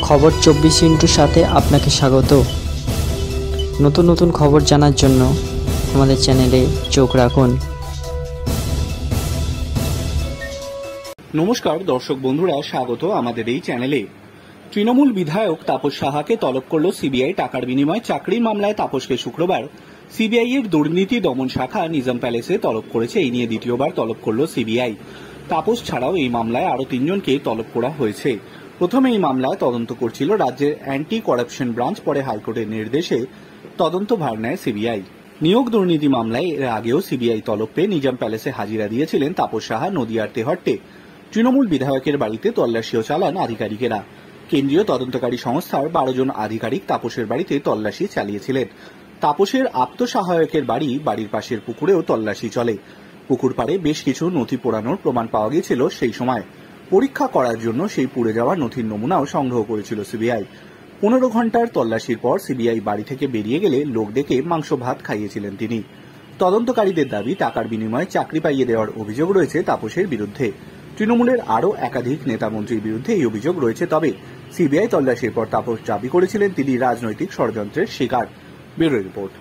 খবর 24 সাথে আপনাকে স্বাগত। নতুন নতুন খবর জানার জন্য আমাদের চ্যানেলে চোখ রাখুন। নমস্কার দর্শক বন্ধুরা, স্বাগত আমাদের এই চ্যানেলে। তৃণমূল বিধায়ক তাপস সাহাকে তলব করল সিবিআই। টাকার বিনিময়ে চাকরির মামলায় তাপসকে শুক্রবার সিবিআই এর দুর্নীতি দমন শাখা নিজাম প্যালেসে তলব করেছে। এই নিয়ে দ্বিতীয়বার তলব করল সিবিআই। তাপস ছাড়াও এই মামলায় আরও 3 জনকে তলব করা হয়েছে। প্রথমে এই মামলায় তদন্ত করছিল রাজ্যের অ্যান্টি করাপশন ব্রাঞ্চ, পরে হাইকোর্টের নির্দেশে তদন্ত ভার নেয় সিবিআই। নিয়োগ দুর্নীতি মামলায় এর আগেও সিবিআই তলব পেয়ে নিজাম প্যালেসে হাজিরা দিয়েছিলেন তাপস সাহা। নদিয়ার তেহট্টে তৃণমূল বিধায়কের বাড়িতে তল্লাশিও চালান আধিকারিকেরা। কেন্দ্রীয় তদন্তকারী সংস্থার 12 জন আধিকারিক তাপসের বাড়িতে তল্লাশি চালিয়েছিলেন। তাপসের আপ্তসহায়কের বাড়ির পাশের পুকুরেও তল্লাশি চলে। পুকুর পাড়ে বেশ কিছু নথি পোড়ানোর প্রমাণ পাওয়া গিয়েছিল। সেই সময় পরীক্ষা করার জন্য সেই পুড়ে যাওয়া নথির নমুনাও সংগ্রহ করেছিল সিবিআই। 15 ঘন্টার তল্লাশির পর সিবিআই বাড়ি থেকে বেরিয়ে গেলে লোক ডেকে মাংস ভাত খাইয়েছিলেন তিনি। তদন্তকারীদের দাবি, টাকার বিনিময়ে চাকরি পাইয়ে দেওয়ার অভিযোগ রয়েছে তাপসের বিরুদ্ধে। তৃণমূলের আরও একাধিক নেতামন্ত্রীর বিরুদ্ধে এই অভিযোগ রয়েছে। তবে সিবিআই তল্লাশির পর তাপস দাবি করেছিলেন তিনি রাজনৈতিক ষড়যন্ত্রের শিকার। Bureau report.